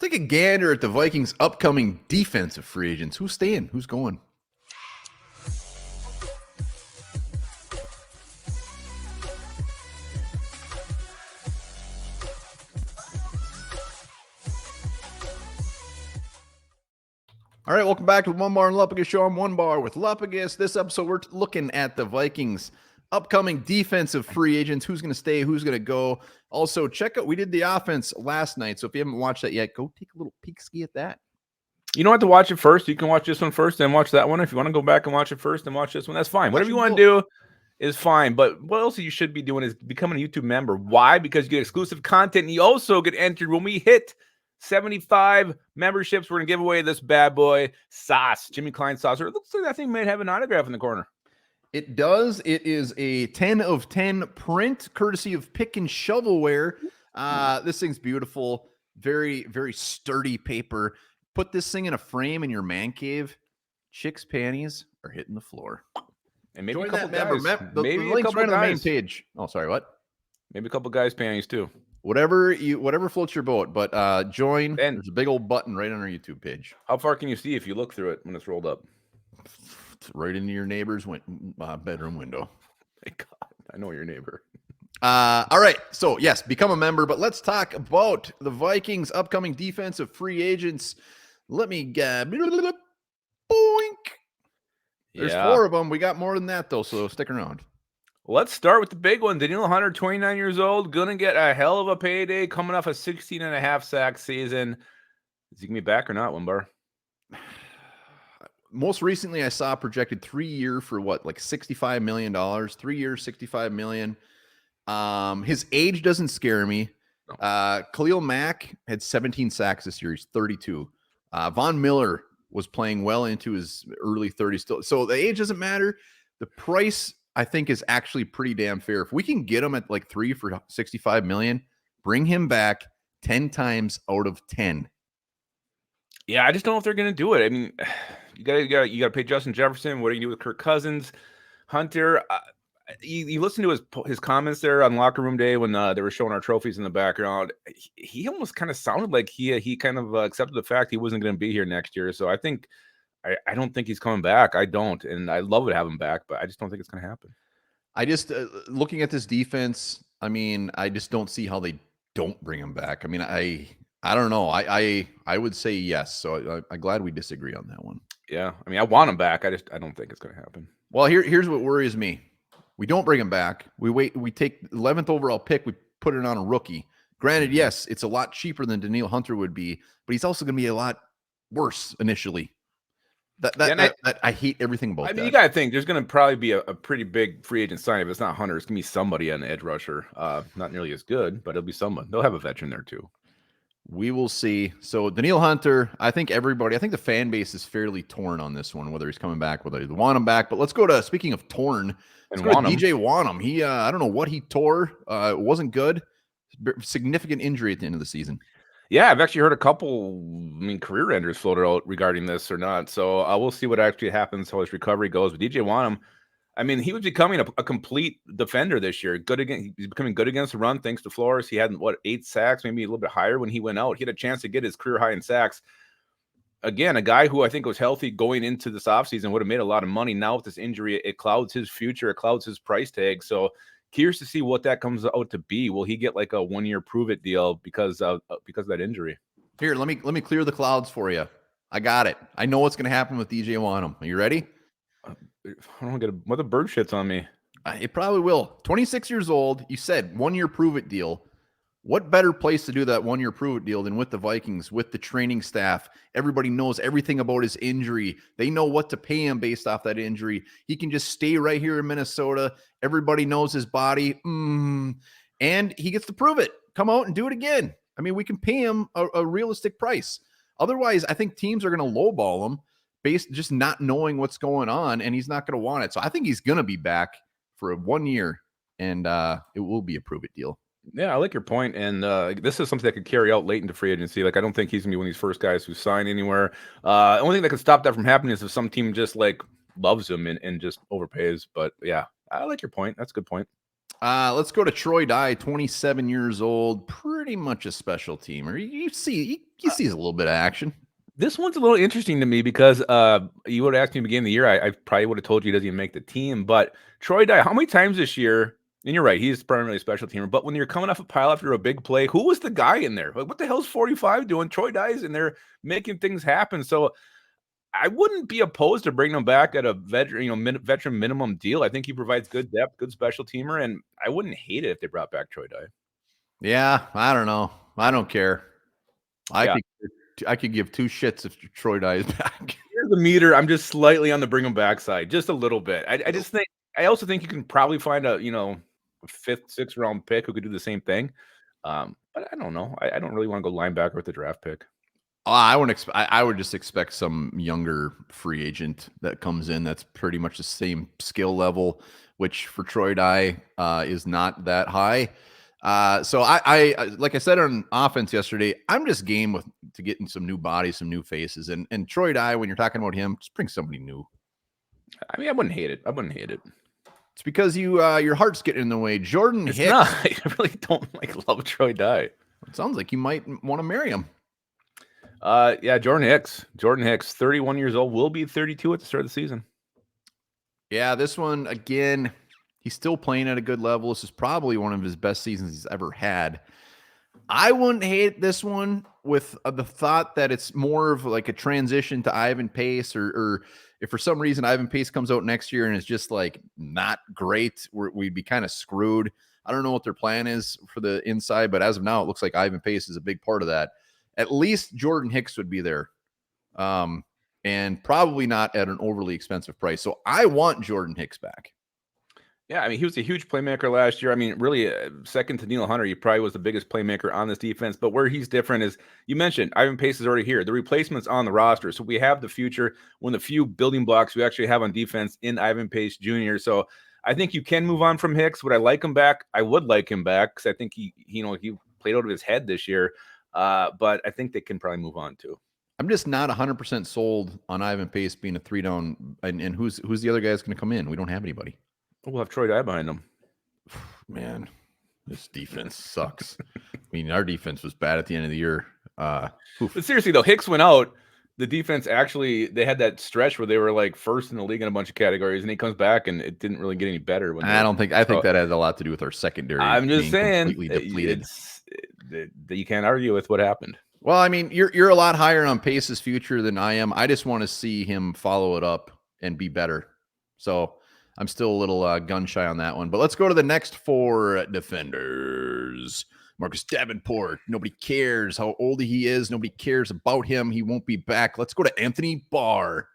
Take a gander at the Vikings' upcoming defensive free agents. Who's staying? Who's going? All right, welcome back to the Onebar and Lupagus show. I'm Onebar with Lupagus. This episode, we're looking at the Vikings' upcoming defensive free agents. Who's going to stay? Who's going to go? Also, check out, we did the offense last night. So if you haven't watched that yet, go take a little peek ski at that. You don't have to watch it first. You can watch this one first, then watch that one. If you want to go back and watch it first and watch this one, that's fine. Whatever you want to do is fine. But what else you should be doing is becoming a YouTube member. Why? Because you get exclusive content. And you also get entered when we hit 75 memberships. We're going to give away this bad boy sauce, Jimmy Klein sauce. Or it looks like that thing might have an autograph in the corner. It does. It is a 10 of 10 print, courtesy of Pick and Shovelware. This thing's beautiful. Very, very sturdy paper. Put this thing in a frame in your man cave. Chicks' panties are hitting the floor. And maybe join a couple that guys. member. The link's right on the main page. Oh, sorry, what? Maybe a couple guys' panties too. Whatever floats your boat. But join. And there's a big old button right on our YouTube page. How far can you see if you look through it when it's rolled up? It's right into your neighbor's bedroom window. Thank God, I know your neighbor. All right. So, yes, become a member. But let's talk about the Vikings' upcoming defensive free agents. Let me get boink. There's 4 of them. We got more than that, though, so stick around. Let's start with the big one. Daniil Hunter, 29 years old, going to get a hell of a payday, coming off a 16.5 sack season. Is he going to be back or not, Onebar? Most recently, I saw projected 3-year for what, like $65 million. 3 years, $65 million. His age doesn't scare me. No. Khalil Mack had 17 sacks this year. He's 32. Von Miller was playing well into his early 30s still. So the age doesn't matter. The price, I think, is actually pretty damn fair. If we can get him at like 3 for $65 million, bring him back 10 times out of 10. Yeah, I just don't know if they're going to do it. I mean, you got to pay Justin Jefferson. What do you do with Kirk Cousins? Hunter, you listen to his comments there on Locker Room Day when they were showing our trophies in the background. He almost kind of sounded like he kind of accepted the fact he wasn't going to be here next year. So I don't think he's coming back. I don't, and I love to have him back, but I just don't think it's going to happen. I just looking at this defense. I mean, I just don't see how they don't bring him back. I mean, I don't know. I would say yes. So I'm glad we disagree on that one. Yeah, I mean, I want him back. I don't think it's going to happen. Well, here's what worries me. We don't bring him back. We take the 11th overall pick. We put it on a rookie. Granted, yes, it's a lot cheaper than Daniil Hunter would be, but he's also going to be a lot worse initially. I hate everything about that. I mean, you got to think there's going to probably be a pretty big free agent sign. If it's not Hunter, it's going to be somebody on the edge rusher. Not nearly as good, but it'll be someone. They'll have a veteran there too. We will see. So Daniil Hunter, I think the fan base is fairly torn on this one, whether he's coming back, whether they want him back. But let's go to, speaking of torn, let's go to DJ Wanham. He, I don't know what he tore. It wasn't good. Significant injury at the end of the season. Yeah, I've actually heard a couple, career enders floated out regarding this or not. So we'll see what actually happens, how his recovery goes. But DJ Wanham, I mean, he was becoming a complete defender this year. He's becoming good against the run thanks to Flores. He had 8 sacks, maybe a little bit higher when he went out. He had a chance to get his career high in sacks. Again, a guy who I think was healthy going into this offseason would have made a lot of money. Now with this injury, it clouds his future, it clouds his price tag. So curious to see what that comes out to be. Will he get like a 1-year prove-it deal because of that injury? Here, let me clear the clouds for you. I got it. I know what's going to happen with DJ Wanham. Are you ready? I don't get what the bird shits on me. It probably will. 26 years old. You said 1-year prove-it deal. What better place to do that 1-year prove-it deal than with the Vikings, with the training staff? Everybody knows everything about his injury. They know what to pay him based off that injury. He can just stay right here in Minnesota. Everybody knows his body. And he gets to prove it. Come out and do it again. I mean, we can pay him a realistic price. Otherwise, I think teams are going to lowball him based just not knowing what's going on, and he's not going to want it. So I think he's going to be back for 1 year, and it will be a prove-it deal. Yeah, I like your point, and this is something that could carry out late into free agency. Like, I don't think he's gonna be one of these first guys who sign anywhere. The only thing that could stop that from happening is if some team just like loves him and just overpays. But yeah, I like your point. That's a good point. Let's go to Troy Dye, 27 years old, pretty much a special teamer. You see he's a little bit of action. This one's a little interesting to me because you would have asked me at the beginning of the year. I probably would have told you he doesn't even make the team. But Troy Dye, how many times this year? And you're right, he's primarily a special teamer. But when you're coming off a pile after a big play, who was the guy in there? Like, what the hell's 45 doing? Troy Dye's in there making things happen. So I wouldn't be opposed to bringing him back at a veteran minimum deal. I think he provides good depth, good special teamer, and I wouldn't hate it if they brought back Troy Dye. Yeah, I don't know. I don't care. I could give two shits if Troy Dye is back. Here's the meter. I'm just slightly on the bring him back side, just a little bit. I also think you can probably find a fifth, sixth round pick who could do the same thing. But I don't know. I don't really want to go linebacker with the draft pick. I would just expect some younger free agent that comes in that's pretty much the same skill level, which for Troy Dye is not that high. So I like I said on offense yesterday, I'm just game to getting some new bodies, some new faces, and Troy Dye, when you're talking about him, just bring somebody new. I mean, I wouldn't hate it. It's because your heart's getting in the way. Jordan Hicks. Not. I really don't love Troy Dye. It sounds like you might want to marry him. Yeah, Jordan Hicks, 31 years old, will be 32 at the start of the season. Yeah, this one, again, he's still playing at a good level. This is probably one of his best seasons he's ever had. I wouldn't hate this one with the thought that it's more of like a transition to Ivan Pace, or if for some reason Ivan Pace comes out next year and is just like not great, we'd be kind of screwed. I don't know what their plan is for the inside, but as of now, it looks like Ivan Pace is a big part of that. At least Jordan Hicks would be there, and probably not at an overly expensive price. So I want Jordan Hicks back. Yeah, I mean, he was a huge playmaker last year. I mean, really, second to Neil Hunter, he probably was the biggest playmaker on this defense. But where he's different is, you mentioned, Ivan Pace is already here. The replacement's on the roster. So we have the future, one of the few building blocks we actually have on defense in Ivan Pace Jr. So I think you can move on from Hicks. Would I like him back? I would like him back because I think he played out of his head this year. But I think they can probably move on too. I'm just not 100% sold on Ivan Pace being a 3-down. And who's the other guy that's going to come in? We don't have anybody. We'll have Troy Dye behind him. Man, this defense sucks. I mean, our defense was bad at the end of the year. But seriously, though, Hicks went out. The defense they had that stretch where they were like first in the league in a bunch of categories, and he comes back and it didn't really get any better. I think that has a lot to do with our secondary. I'm just saying, completely depleted. You can't argue with what happened. Well, I mean, you're a lot higher on Pace's future than I am. I just want to see him follow it up and be better. So I'm still a little gun shy on that one. But let's go to the next four defenders. Marcus Davenport. Nobody cares how old he is. Nobody cares about him. He won't be back. Let's go to Anthony Barr.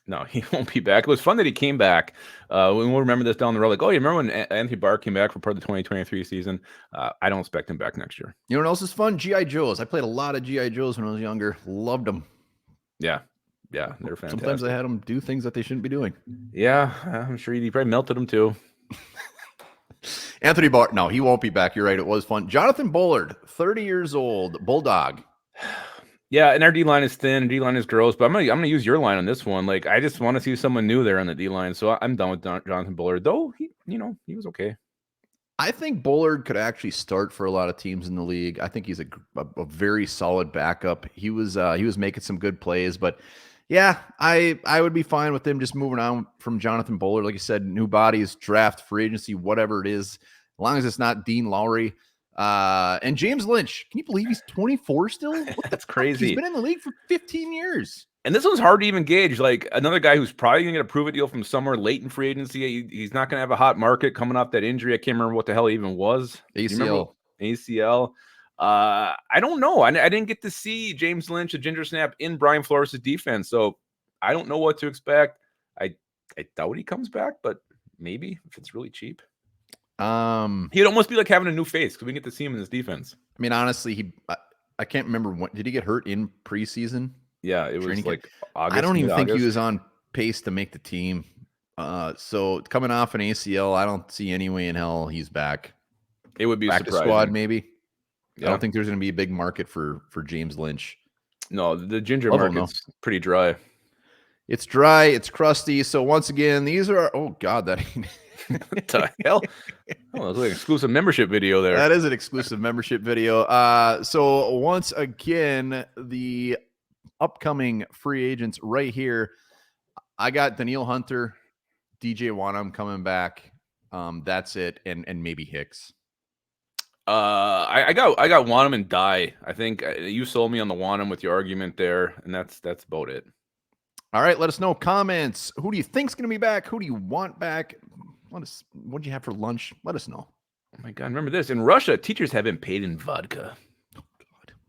No, he won't be back. It was fun that he came back. We'll remember this down the road. Like, oh, you remember when Anthony Barr came back for part of the 2023 season? I don't expect him back next year. You know what else is fun? G.I. Joes. I played a lot of G.I. Joes when I was younger. Loved them. Yeah, they're fantastic. Sometimes I had them do things that they shouldn't be doing. Yeah, I'm sure he probably melted them too. Anthony Barr. No, he won't be back. You're right. It was fun. Jonathan Bullard, 30 years old, Bulldog. Yeah, and our D-line is thin, D-line is gross, but I'm gonna use your line on this one. Like, I just want to see someone new there on the D-line, so I'm done with Jonathan Bullard, though he was okay. I think Bullard could actually start for a lot of teams in the league. I think he's a very solid backup. He was making some good plays, but yeah, I would be fine with them just moving on from Jonathan Bullard. Like you said, new bodies, draft, free agency, whatever it is, as long as it's not Dean Lowry. And James Lynch, can you believe he's 24 still? That's crazy. He's been in the league for 15 years. And this one's hard to even gauge. Like, another guy who's probably going to get a prove-it deal from somewhere late in free agency. He's not going to have a hot market coming off that injury. I can't remember what the hell it even was. ACL. I don't know. I didn't get to see James Lynch, a ginger snap, in Brian Flores' defense, so I don't know what to expect. I doubt he comes back, but maybe if it's really cheap. He'd almost be like having a new face because we get to see him in this defense. I mean, honestly, I can't remember when did he get hurt in preseason? Yeah, it was like August. I don't even think he was on pace to make the team. So coming off an ACL, I don't see any way in hell he's back. It would be practice surprising. Squad, maybe. Yeah. I don't think there's going to be a big market for James Lynch. No, the ginger market's pretty dry. It's dry. It's crusty. So once again, these are, oh God, that What the hell? Oh, that's like an exclusive membership video there. That is an exclusive membership video. So once again, the upcoming free agents right here. I got Daniil Hunter, DJ Wanham coming back. That's it, and maybe Hicks. I got Wanham and Die. I think you sold me on the Wanham with your argument there, and that's about it. All right, let us know comments. Who do you think's going to be back? Who do you want back? What do you have for lunch? Let us know. Oh my God! Remember this? In Russia, teachers have been paid in vodka.